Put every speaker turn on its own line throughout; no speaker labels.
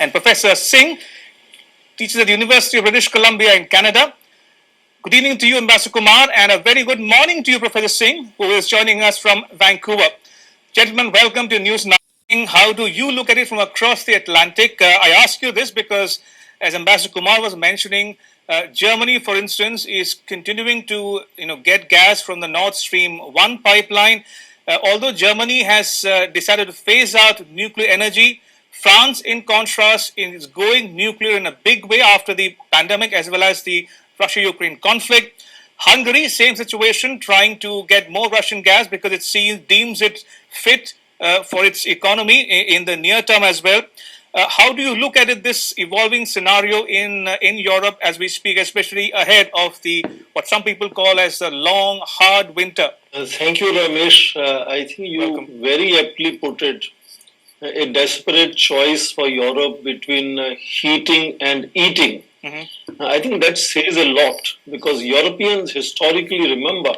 and Professor Singh, teaches at the University of British Columbia in Canada. Good evening to you, Ambassador Kumar, and a very good morning to you, Professor Singh, who is joining us from Vancouver. Gentlemen, welcome to News 9. How do you look at it from across the Atlantic? I ask you this because, as Ambassador Kumar was mentioning, Germany, for instance, is continuing to get gas from the Nord Stream 1 pipeline. Although Germany has decided to phase out nuclear energy, France, in contrast, is going nuclear in a big way after the pandemic as well as the Russia-Ukraine conflict. Hungary, same situation, trying to get more Russian gas because it deems it fit for its economy in the near term as well. How do you look at it, this evolving scenario in Europe as we speak, especially ahead of the what some people call as the long, hard winter?
Thank you, Ramesh. I think you very aptly put it. A desperate choice for Europe between heating and eating. I think that says a lot because Europeans historically remember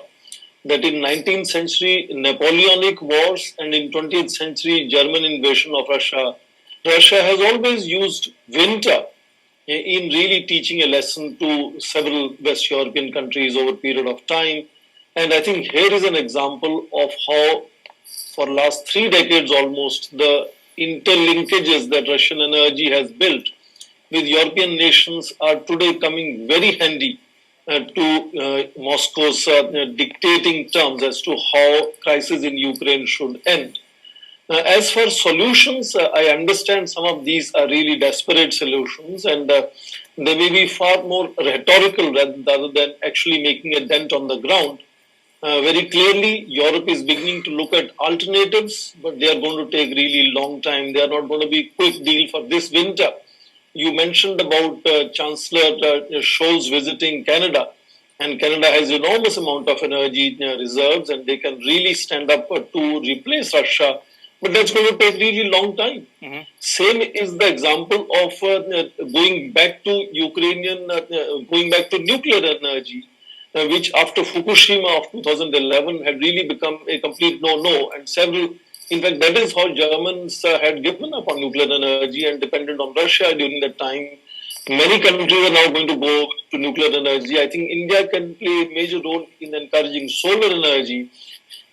that in 19th century Napoleonic wars and in 20th century German invasion of Russia, Russia has always used winter in really teaching a lesson to several West European countries over a period of time. And I think here is an example of how for last 3 decades almost, the interlinkages that Russian energy has built with European nations are today coming very handy to Moscow's dictating terms as to how crisis in Ukraine should end. As for solutions, I understand some of these are really desperate solutions and they may be far more rhetorical rather than actually making a dent on the ground. Very clearly, Europe is beginning to look at alternatives, but they are going to take really long time. They are not going to be a quick deal for this winter. You mentioned about Chancellor Scholz visiting Canada, and Canada has enormous amount of energy reserves, and they can really stand up to replace Russia. But that's going to take really long time. Same is the example of going back to nuclear energy. Which after Fukushima of 2011 had really become a complete no-no, and in fact, that is how Germans had given up on nuclear energy and depended on Russia during that time. Many countries are now going to go to nuclear energy. I think India can play a major role in encouraging solar energy.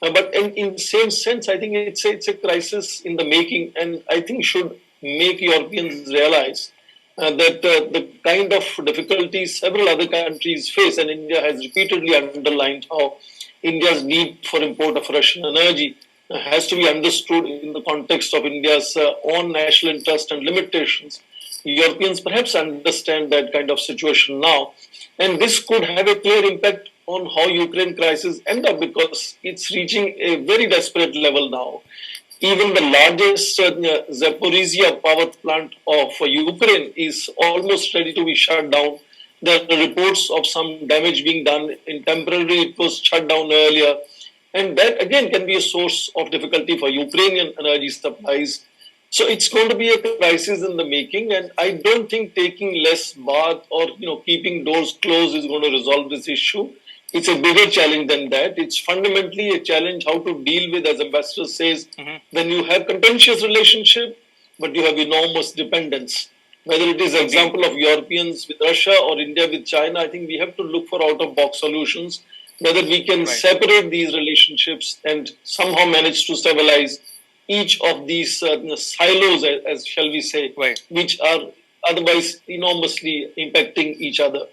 But in the same sense, I think it's a crisis in the making, and I think should make Europeans realize that the kind of difficulties several other countries face, and India has repeatedly underlined how India's need for import of Russian energy has to be understood in the context of India's own national interest and limitations. Europeans perhaps understand that kind of situation now, and this could have a clear impact on how Ukraine crisis end up because it's reaching a very desperate level now. Even the largest Zaporizhia power plant of Ukraine is almost ready to be shut down. There are reports of some damage being done. Temporarily, it was shut down earlier. And that, again, can be a source of difficulty for Ukrainian energy supplies. So it's going to be a crisis in the making. And I don't think taking less bath or keeping doors closed is going to resolve this issue. It's a bigger challenge than that. It's fundamentally a challenge how to deal with, as Ambassador says, when you have contentious relationship, but you have enormous dependence. Whether it is an example of Europeans with Russia or India with China, I think we have to look for out-of-box solutions, whether we can separate these relationships and somehow manage to stabilize each of these silos, as shall we say, which are otherwise enormously impacting each other.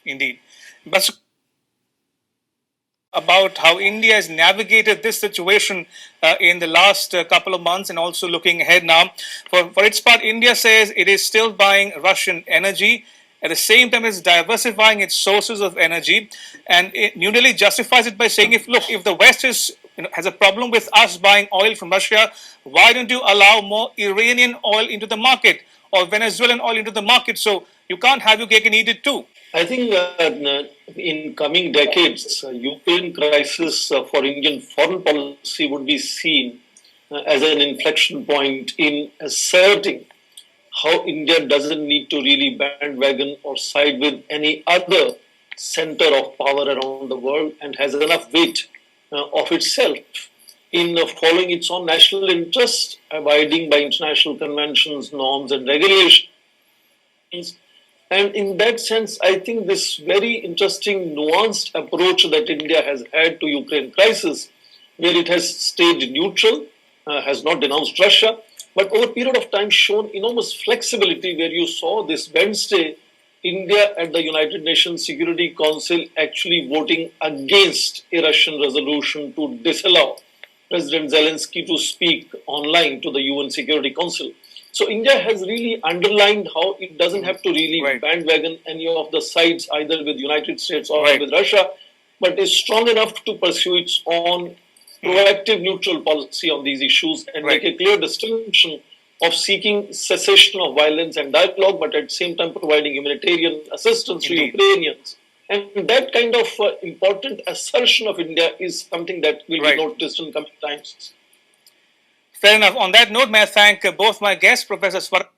Indeed. But about how India has navigated this situation in the last couple of months and also looking ahead now. For its part, India says it is still buying Russian energy. At the same time, it's diversifying its sources of energy. And New Delhi justifies it by saying, if the West has a problem with us buying oil from Russia, why don't you allow more Iranian oil into the market or Venezuelan oil into the market? So you can't have your cake and eat it too.
I think in coming decades, Ukraine crisis for Indian foreign policy would be seen as an inflection point in asserting how India doesn't need to really bandwagon or side with any other center of power around the world and has enough weight of itself in following its own national interest, abiding by international conventions, norms, and regulations. And in that sense, I think this very interesting, nuanced approach that India has had to Ukraine crisis, where it has stayed neutral, has not denounced Russia, but over a period of time shown enormous flexibility, where you saw this Wednesday, India at the United Nations Security Council actually voting against a Russian resolution to disallow President Zelensky to speak online to the UN Security Council. So India has really underlined how it doesn't have to really
Right.
bandwagon any of the sides, either with United States or
Right.
with Russia, but is strong enough to pursue its own proactive neutral policy on these issues and
Right.
make a clear distinction of seeking cessation of violence and dialogue, but at the same time providing humanitarian assistance to
Indeed.
Ukrainians. And that kind of important assertion of India is something that will
Right.
be noticed in coming times.
Fair enough. On that note, may I thank both my guests, Professor Swaran